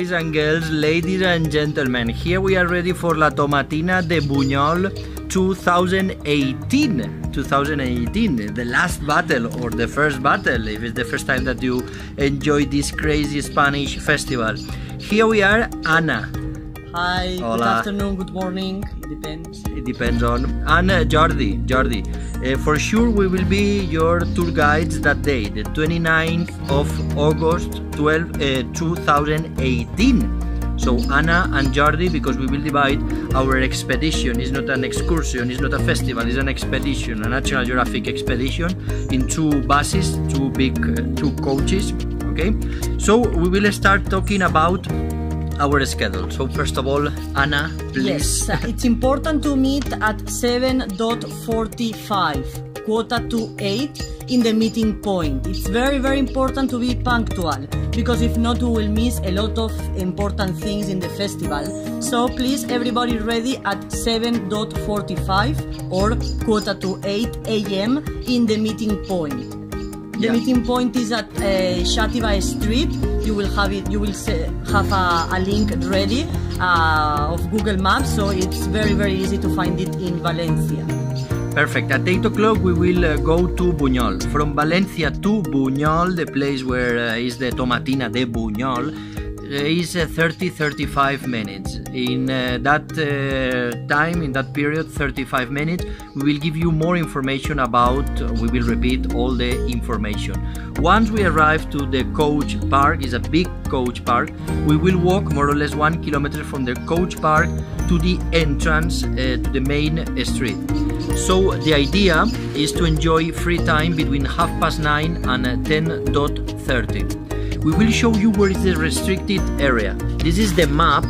Boys and girls, ladies and gentlemen, here we are ready for La Tomatina de Buñol 2018, the last battle or the first battle, if it's the first time that you enjoy this crazy Spanish festival. Here we are, Ana. Hi, Hola. Good afternoon, good morning, it depends. It depends on. And Jordi. For sure we will be your tour guides that day, the 29th of August 2018. So Anna and Jordi, because we will divide our expedition, it's not an excursion, it's not a festival, it's an expedition, a National Geographic expedition in two buses, two coaches, okay? So we will start talking about our schedule. So first of all, Anna, please. Yes, it's important to meet at 7:45, quarter to 8 in the meeting point. It's very, very important to be punctual, because if not, we will miss a lot of important things in the festival. So please, everybody ready at 7:45 or quarter to 8 a.m. in the meeting point. The meeting point is at Xàtiva Street. You will have it. You will have a link ready of Google Maps, so it's very, very easy to find it in Valencia. Perfect. At 8 o'clock we will go to Buñol. From Valencia to Buñol, the place where is the Tomatina de Buñol, is 30-35 minutes. In that time, in that period, 35 minutes, we will give you more information about, we will repeat all the information. Once we arrive to the coach park, is a big coach park, we will walk more or less 1 kilometer from the coach park to the entrance to the main street. So the idea is to enjoy free time between 9:30 and 10:30. We will show you where is the restricted area. This is the map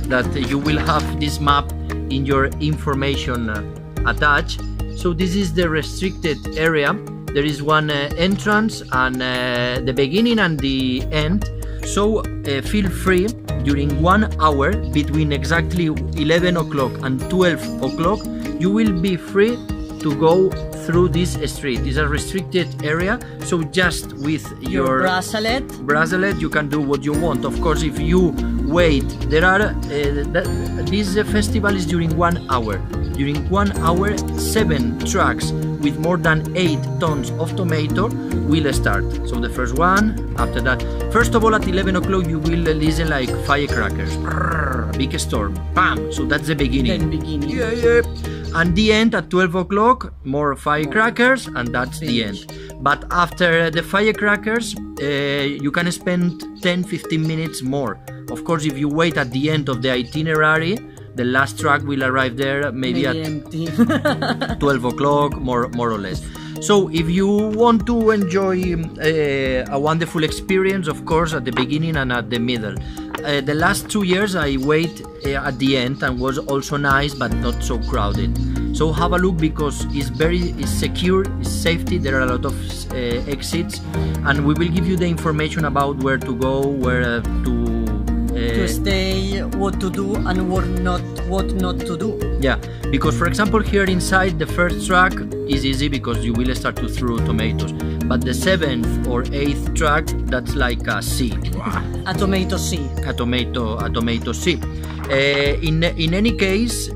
that you will have this map in your information attached. So this is the restricted area. There is one entrance and the beginning and the end. So feel free during 1 hour between exactly 11 o'clock and 12 o'clock. You will be free to go through this street. It's a restricted area, so just with your bracelet you can do what you want. Of course, if you wait, there are this festival is during 1 hour. During 1 hour, 7 trucks with more than 8 tons of tomato will start. So the first one, after that, first of all at 11 o'clock you will listen like firecrackers, big storm, bam. So that's the beginning. Yeah. And the end at 12 o'clock, more firecrackers, and that's the end. But after the firecrackers, you can spend 10-15 minutes more. Of course, if you wait at the end of the itinerary, the last truck will arrive there maybe at 12 o'clock, more or less. So if you want to enjoy a wonderful experience, of course, at the beginning and at the middle. The last 2 years I wait at the end and was also nice, but not so crowded. So have a look, because it's secure, it's safety, there are a lot of exits, and we will give you the information about where to go, where to stay, what to do and what not to do. Yeah, because for example here inside the first track is easy because you will start to throw tomatoes, but the 7th or 8th track, that's like a sea. A tomato sea. A tomato sea. In any case,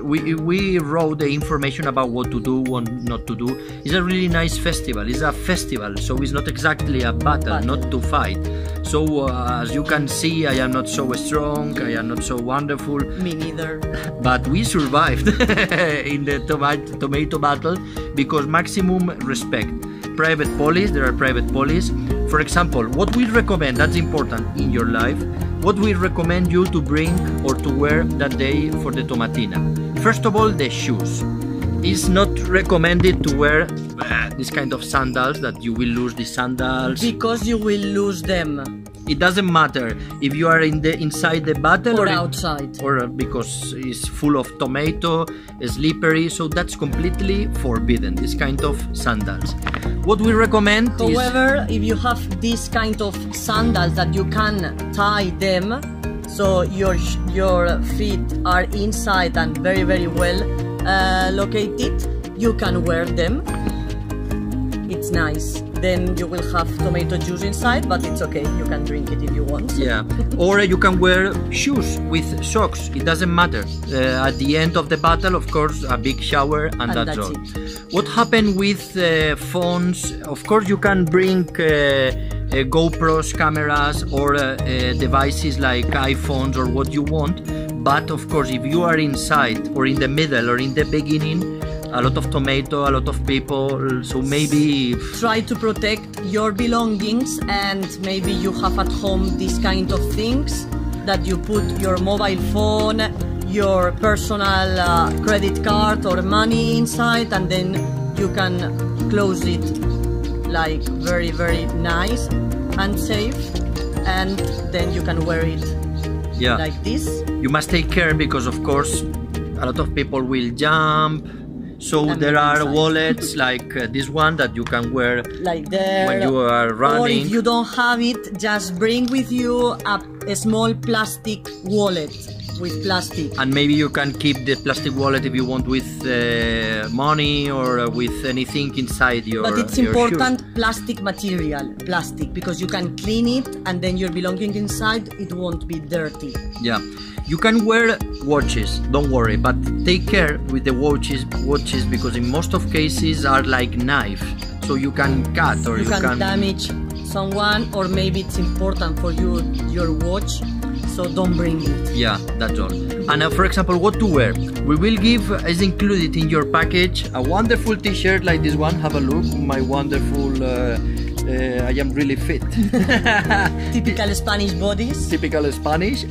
we wrote the information about what to do, what not to do. It's a really nice festival. It's a festival, so it's not exactly a battle, not to fight. So as you can see, I am not so strong, I am not so wonderful. Me neither. But we survived in the tomato battle because maximum respect. Private police, there are private police. For example, what we recommend, that's important in your life, what we recommend you to bring or to wear that day for the Tomatina. First of all, the shoes. It's not recommended to wear this kind of sandals, that you will lose the sandals. Because you will lose them. It doesn't matter if you are inside the battle or outside, or because it's full of tomato, slippery, so that's completely forbidden, this kind of sandals. What we recommend however, if you have this kind of sandals that you can tie them, so your feet are inside and very, very well located, you can wear them. it's nice. Then you will have tomato juice inside, but it's okay, you can drink it if you want. Yeah, or you can wear shoes with socks, it doesn't matter. At the end of the battle, of course, a big shower and that's all. What happened with phones? Of course, you can bring GoPros, cameras, or devices like iPhones or what you want. But of course, if you are inside or in the middle or in the beginning, a lot of tomato, a lot of people, so maybe try to protect your belongings, and maybe you have at home these kind of things that you put your mobile phone, your personal credit card or money inside, and then you can close it like very, very nice and safe, and then you can wear it like this. You must take care because of course a lot of people will jump. So there are wallets like this one that you can wear like there when you are running. Or if you don't have it, just bring with you a small plastic wallet with plastic. And maybe you can keep the plastic wallet if you want with money or with anything inside your But it's important shoes. Plastic material, plastic, because you can clean it and then your belongings inside, it won't be dirty. Yeah. You can wear watches, don't worry, but take care with the watches because in most of cases are like knife, so you can cut or you can damage someone, or maybe it's important for you your watch, so don't bring it. Yeah, that's all. And for example, what to wear? We will give, as included in your package, a wonderful t-shirt like this one. Have a look, my wonderful I am really fit. Typical Spanish bodies. Typical Spanish.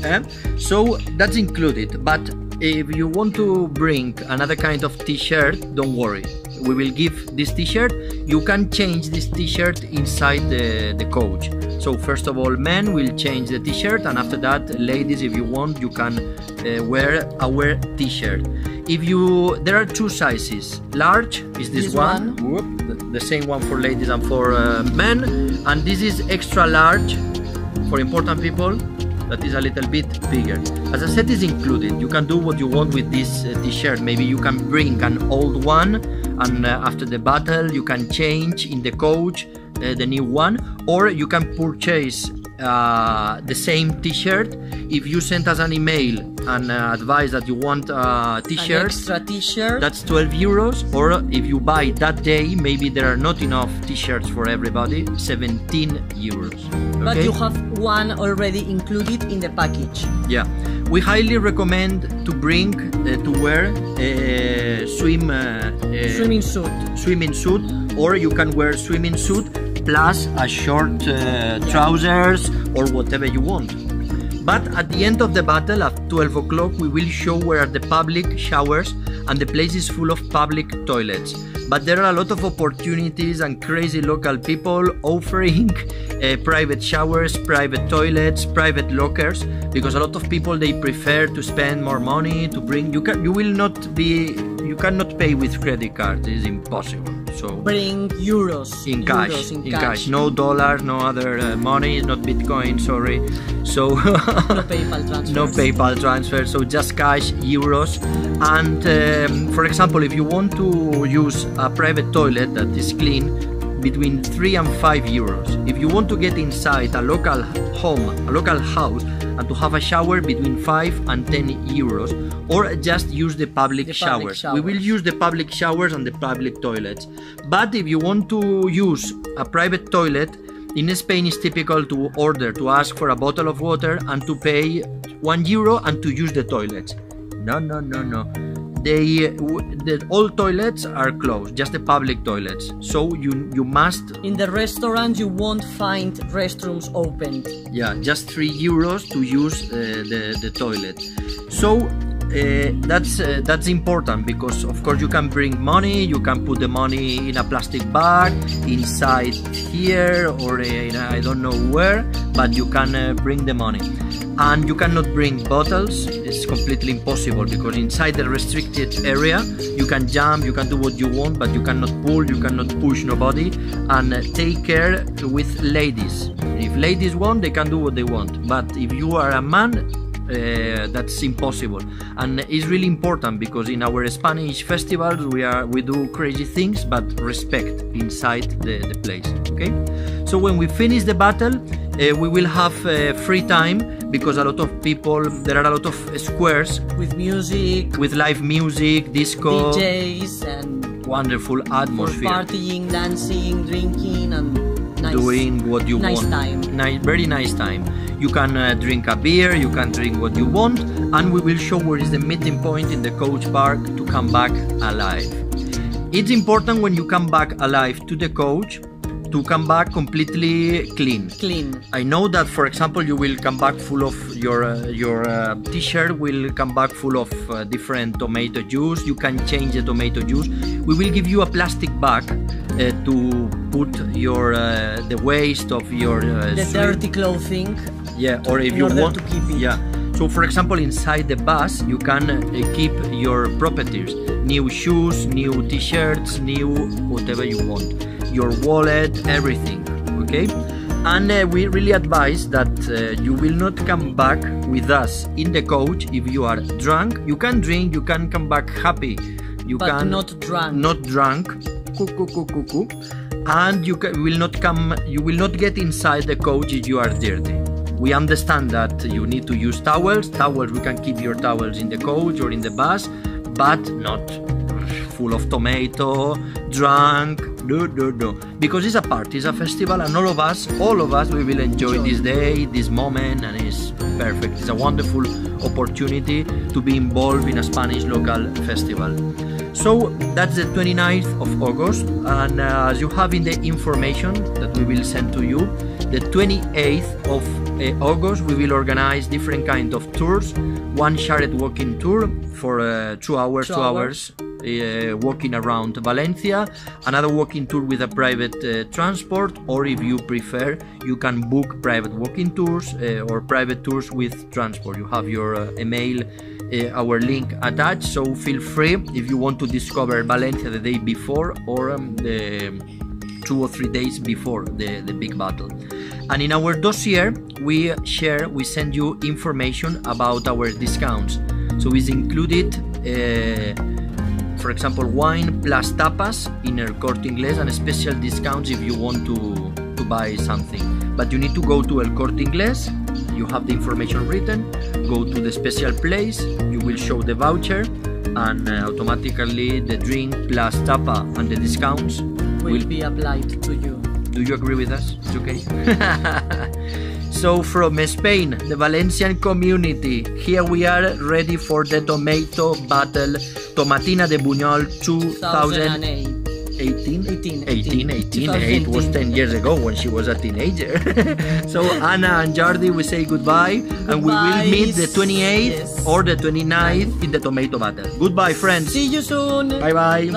So that's included. But if you want to bring another kind of t-shirt, don't worry. We will give this t-shirt. You can change this t-shirt inside the coach. So first of all, men will change the t-shirt, and after that, ladies, if you want, you can wear our t-shirt. There are two sizes. Large is this one. Whoop, the same one for ladies and for men, and this is extra large for important people. That is a little bit bigger. As I said, is included. You can do what you want with this t-shirt. Maybe you can bring an old one, and after the battle you can change in the coach the new one, or you can purchase the same t-shirt. If you send us an email and advise that you want a t-shirt, an extra t-shirt, that's 12 euros. Or if you buy that day, maybe there are not enough t-shirts for everybody, 17 euros. Okay? But you have one already included in the package. Yeah, we highly recommend to bring to wear a swimming suit, or you can wear swimming suit plus a short trousers or whatever you want. But at the end of the battle, at 12 o'clock, we will show where are the public showers, and the place is full of public toilets. But there are a lot of opportunities and crazy local people offering private showers, private toilets, private lockers, because a lot of people, they prefer to spend more money to bring. You cannot pay with credit card. It is impossible. So bring euros in cash. No dollars, no other money, not Bitcoin. Sorry. So no PayPal transfer. No PayPal transfer. So just cash, euros. And for example, if you want to use a private toilet that is clean, between 3 and 5 euros. If you want to get inside a local home, a local house, and to have a shower, between 5 and 10 euros, or just use the public showers. We will use the public showers and the public toilets. But if you want to use a private toilet, in Spain it's typical to ask for a bottle of water and to pay 1 euro and to use the toilets. No. All toilets are closed, just the public toilets. So you must. In the restaurant, you won't find restrooms open. Yeah, just 3 euros to use the toilet. So that's important, because of course you can bring money. You can put the money in a plastic bag inside here or in I don't know where, but you can bring the money. And you cannot bring bottles. It's completely impossible, because inside the restricted area you can jump, you can do what you want, but you cannot pull, you cannot push nobody. And take care with ladies. If ladies want, they can do what they want, but if you are a man, that's impossible, and it's really important because in our Spanish festivals we do crazy things, but respect inside the place. Okay, so when we finish the battle, we will have free time because there are a lot of squares with music, with live music, disco, DJs, and wonderful atmosphere, partying, dancing, drinking, and doing what you want. Very nice time. You can drink a beer, you can drink what you want, and we will show where is the meeting point in the coach park to come back alive. It's important when you come back alive to the coach to come back completely clean. I know that, for example, you will come back full of your t-shirt will come back full of different tomato juice. You can change the tomato juice. We will give you a plastic bag to put your the waste of your the dirty clothing. Yeah, or if you want to keep it. Yeah. So, for example, inside the bus, you can keep your properties: new shoes, new t-shirts, new whatever you want. Your wallet, everything, okay? And we really advise that you will not come back with us in the coach if you are drunk. You can drink, you can come back happy. But not drunk. Not drunk. And you will not get inside the coach if you are dirty. We understand that you need to use towels. We can keep your towels in the coach or in the bus, but not full of tomato, drunk. No. Because it's a party, it's a festival, and all of us, we will enjoy this day, this moment, and it's perfect. It's a wonderful opportunity to be involved in a Spanish local festival. So that's the 29th of August, and as you have in the information that we will send to you, the 28th of August we will organize different kind of tours. One shared walking tour for 2 hours, walking around Valencia, another walking tour with a private transport, or if you prefer, you can book private walking tours or private tours with transport. You have your email, our link attached, so feel free if you want to discover Valencia the day before or the 2 or 3 days before the big battle. And in our dossier we send you information about our discounts, so it's included for example, wine plus tapas in El Corte Inglés, and special discounts if you want to buy something. But you need to go to El Corte Inglés, you have the information written, go to the special place, you will show the voucher, and automatically the drink plus tapa and the discounts will be applied to you. Do you agree with us? It's okay? So from Spain, the Valencian community, here we are ready for the tomato battle, Tomatina de Buñol 2018 was 10 years ago when she was a teenager. So Anna and Jordi, we say goodbye, and we will meet the 28th or the 29th in the tomato battle. Goodbye, friends. See you soon. Bye. Bye.